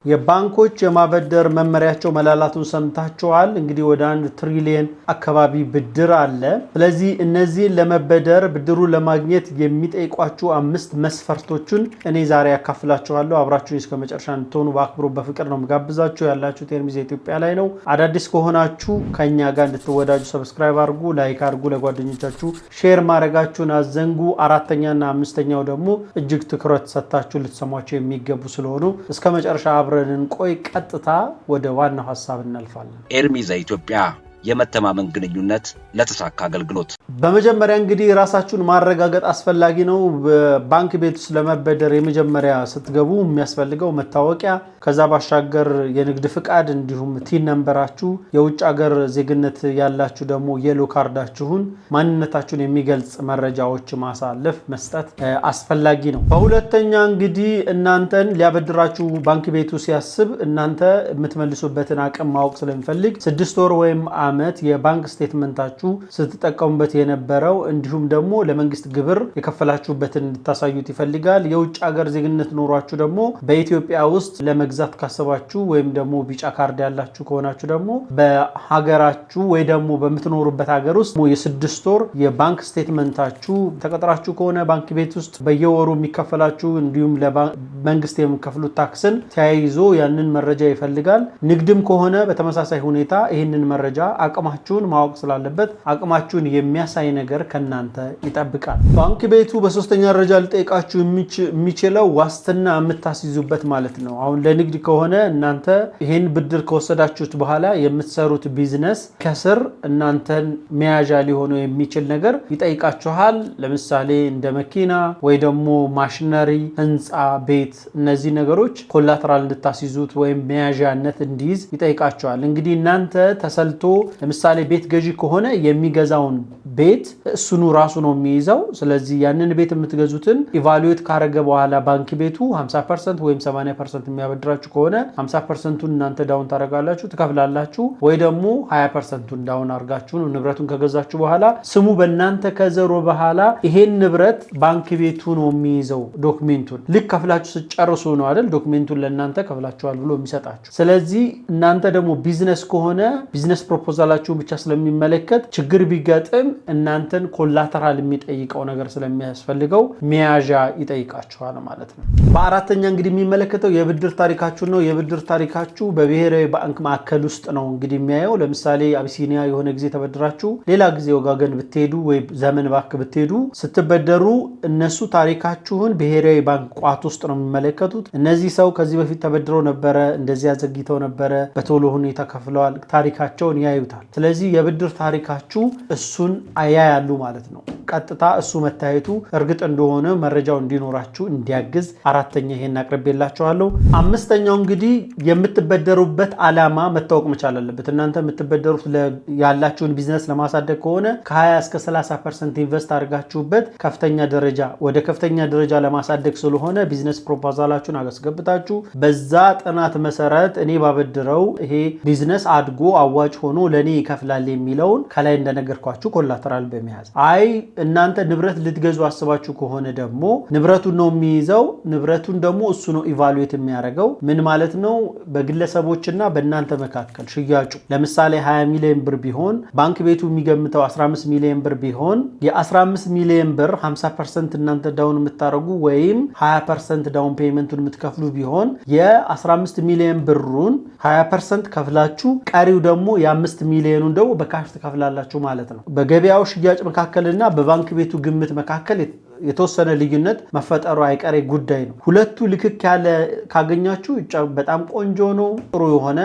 የባንኮች የማበደር መመሪያቸው መላላቱን ሰምታችኋል። እንግዲህ ወደ 1 ትሪሊየን አካባቢ ብድር አለ። ስለዚህ እነዚህን ለመበደር ብድሩን ለማግኘት የሚጠይቋችሁ 5 መስፈርቶችን እኔ ዛሬ ያካፍላችኋለሁ። አብራችሁን እስከ መጨረሻ እንድትሆኑ በአክብሮት በፍቅር ነው የምጋብዛችሁ። ያላችሁት ኤርሚዝ ኢትዮጵያ ላይ ነው። አዳዲስ ከሆናችሁ ከኛ ጋር እንድትወዳጁ ሰብስክራይብ አድርጉ፣ ላይክ አድርጉ፣ ለጓደኞቻችሁ ሼር ማድረጋችሁን አዘንጉ። አራተኛና አምስተኛው ደግሞ እጅግ ትኩረት ሰጥታችሁ ልትሰሟቸው የሚገቡ ስለሆኑ እስከ መጨረሻ አብረን ቆይ ቀጥታ ወደ ዋናው ሐሳብ እናልፋለን። ኤርሚዝ ኢትዮጵያ የመተማመን ግንኙነት ለተሳካ አገልግሎት። በመጀመሪያ እንግዲህ ራሳችሁን ማረጋገጥ አስፈላጊ ነው። በባንክ ቤት ውስጥ ለመበደር የመጀመሪያ ስትገቡ የሚያስፈልገው መታወቂያ፣ ከዛ ባሻገር የንግድ ፍቃድ እንዲሁም ቲን ነምበራችሁ፣ የውጭ ሀገር ዜግነት ያላችሁ ደግሞ የሎ ካርዳችሁን፣ ማንነታችሁን የሚገልጽ መረጃዎች ማሳለፍ መስጠት አስፈላጊ ነው። በሁለተኛ እንግዲህ እናንተን ሊያበድራችሁ ባንክ ቤቱ ሲያስብ እናንተ የምትመልሱበትን አቅም ማወቅ ስለሚፈልግ 6 ወር ወይም ዓመት የባንክ ስቴትመንታችሁ ስትጠቀሙበት የነበረው እንዲሁም ደግሞ ለመንግስት ግብር የከፈላችሁበትን እንድታሳዩት ይፈልጋል። የውጭ ሀገር ዜግነት ኖሯችሁ ደግሞ በኢትዮጵያ ውስጥ ለመግዛት ካሰባችሁ ወይም ደግሞ ቢጫ ካርድ ያላችሁ ከሆናችሁ ደግሞ በሀገራችሁ ወይ ደግሞ በምትኖሩበት ሀገር ውስጥ የ6 ወር የባንክ ስቴትመንታችሁ ተቀጥራችሁ ከሆነ ባንክ ቤት ውስጥ በየወሩ የሚከፈላችሁ እንዲሁም ለመንግስት የሚከፍሉት ታክስን ተያይዞ ያንን መረጃ ይፈልጋል። ንግድም ከሆነ በተመሳሳይ ሁኔታ ይህንን መረጃ አቅማችሁን ማወቅ ስላለበት አቅማችሁን የሚያሳይ ነገር ከናንተ ይጠብቃል። ባንክ ቤቱ በሶስተኛ ደረጃ ሊጠይቃችሁ የሚችለው ዋስትና የምታስይዙበት ማለት ነው። አሁን ለንግድ ከሆነ እናንተ ይሄን ብድር ከወሰዳችሁት በኋላ የምትሰሩት ቢዝነስ ከስር እናንተን መያዣ ሊሆኑ የሚችል ነገር ይጠይቃችኋል። ለምሳሌ እንደ መኪና ወይ ደግሞ ማሽነሪ፣ ህንፃ፣ ቤት እነዚህ ነገሮች ኮላተራል እንድታስይዙት ወይም መያዣነት እንዲይዝ ይጠይቃችኋል። እንግዲህ እናንተ ተሰልቶ ለምሳሌ ቤት ገዢ ከሆነ የሚገዛውን ቤት እሱኑ ራሱ ነው የሚይዘው። ስለዚህ ያንን ቤት የምትገዙትን ኢቫሉዌት ካረገ በኋላ ባንክ ቤቱ 50% ወይም 80% የሚያበድራችሁ ከሆነ 50%ቱን እናንተ ዳውን ታረጋላችሁ ትከፍላላችሁ፣ ወይ ደግሞ 20%ቱን ዳውን አርጋችሁ ንብረቱን ከገዛችሁ በኋላ ስሙ በእናንተ ከዘሮ በኋላ ይሄን ንብረት ባንክ ቤቱ ነው የሚይዘው ዶክሜንቱን። ልክ ከፍላችሁ ስጨርሱ ነው አይደል ዶክሜንቱን ለእናንተ ከፍላችኋል ብሎ የሚሰጣችሁ። ስለዚህ እናንተ ደግሞ ቢዝነስ ከሆነ ቢዝነስ ፕሮፖዛላችሁ ብቻ ስለሚመለከት ችግር ቢገጥም እናንተን ኮላተራል የሚጠይቀው ነገር ስለሚያስፈልገው መያዣ ይጠይቃችኋል ማለት ነው። በአራተኛ እንግዲህ የሚመለከተው የብድር ታሪካችሁ ነው። የብድር ታሪካችሁ በብሔራዊ ባንክ ማዕከል ውስጥ ነው እንግዲህ የሚያየው። ለምሳሌ አቢሲኒያ የሆነ ጊዜ ተበድራችሁ ሌላ ጊዜ ወጋገን ብትሄዱ ወይ ዘመን ባንክ ብትሄዱ ስትበደሩ እነሱ ታሪካችሁን ብሔራዊ ባንክ ቋት ውስጥ ነው የሚመለከቱት። እነዚህ ሰው ከዚህ በፊት ተበድረው ነበረ፣ እንደዚህ አዘግይተው ነበረ፣ በቶሎ ሁኔታ ከፍለዋል፣ ታሪካቸውን ያዩታል። ስለዚህ የብድር ታሪካችሁ እሱን ያያሉ ማለት ነው። ቀጥታ እሱ መታየቱ እርግጥ እንደሆነ መረጃው እንዲኖራችሁ እንዲያግዝ አራተኛ ይሄን አቅርቤላችኋለሁ። አምስተኛው እንግዲህ የምትበደሩበት ዓላማ መታወቅ መቻል አለበት። እናንተ የምትበደሩት ያላችሁን ቢዝነስ ለማሳደግ ከሆነ ከ20 እስከ 30% ኢንቨስት አድርጋችሁበት ወደ ከፍተኛ ደረጃ ለማሳደግ ስለሆነ ቢዝነስ ፕሮፖዛላችሁን አስገብታችሁ በዛ ጥናት መሰረት እኔ ባበድረው ይሄ ቢዝነስ አድጎ አዋጭ ሆኖ ለኔ ይከፍላል የሚለውን ከላይ እንደነገርኳችሁ ኮላተራል በመያዝ እናንተ ንብረት ልትገዙ አስባችሁ ከሆነ ደግሞ ንብረቱን ነው የሚይዘው። ንብረቱን ደግሞ እሱ ነው ኢቫሉዌት የሚያደርገው። ምን ማለት ነው? በግለሰቦችና በእናንተ መካከል ሽያጩ ለምሳሌ 20 ሚሊዮን ብር ቢሆን ባንክ ቤቱ የሚገምተው 15 ሚሊዮን ብር ቢሆን የ15 ሚሊዮን ብር 50% እናንተ ዳውን የምታደርጉ ወይም 20% ዳውን ፔመንቱን የምትከፍሉ ቢሆን የ15 ሚሊዮን ብሩን 20% ከፍላችሁ ቀሪው ደግሞ የ5 ሚሊዮኑን ደግሞ በካሽ ትከፍላላችሁ ማለት ነው። በገበያው ሽያጭ መካከልና በባንክ ቤቱ ግምት መካከል የተወሰነ ልዩነት መፈጠሩ አይቀሬ ጉዳይ ነው። ሁለቱ ልክክ ያለ ካገኛችሁ በጣም ቆንጆ ነው፣ ጥሩ የሆነ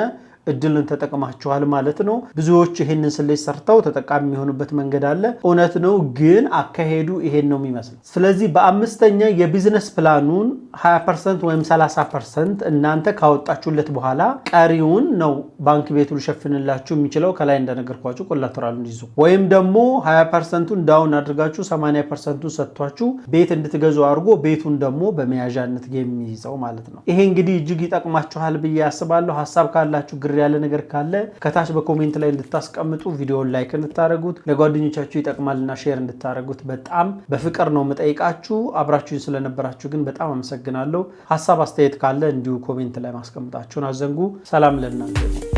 እድልን ተጠቅማችኋል ማለት ነው። ብዙዎች ይሄንን ስሌት ሰርተው ተጠቃሚ የሚሆኑበት መንገድ አለ። እውነት ነው፣ ግን አካሄዱ ይሄን ነው የሚመስለው። ስለዚህ በአምስተኛ የቢዝነስ ፕላኑን 20% ወይም 30% እናንተ ካወጣችሁለት በኋላ ቀሪውን ነው ባንክ ቤቱ ሊሸፍንላችሁ የሚችለው። ከላይ እንደነገርኳችሁ ኮላተራሉን ይዙ ወይም ደግሞ 20%ቱን ዳውን አድርጋችሁ 80%ቱን ሰጥቷችሁ ቤት እንድትገዙ አድርጎ ቤቱን ደግሞ በመያዣነት የሚይዘው ማለት ነው። ይሄ እንግዲህ እጅግ ይጠቅማችኋል ብዬ አስባለሁ። ሐሳብ ካላችሁ ያለ ነገር ካለ ከታች በኮሜንት ላይ እንድታስቀምጡ ቪዲዮውን ላይክ እንድታደርጉት ለጓደኞቻችሁ ይጠቅማልና ሼር እንድታደርጉት በጣም በፍቅር ነው የምጠይቃችሁ። አብራችሁኝ ስለነበራችሁ ግን በጣም አመሰግናለሁ። ሐሳብ አስተያየት ካለ እንዲሁ ኮሜንት ላይ ማስቀምጣችሁን አዘንጉ። ሰላም ለእናንተ።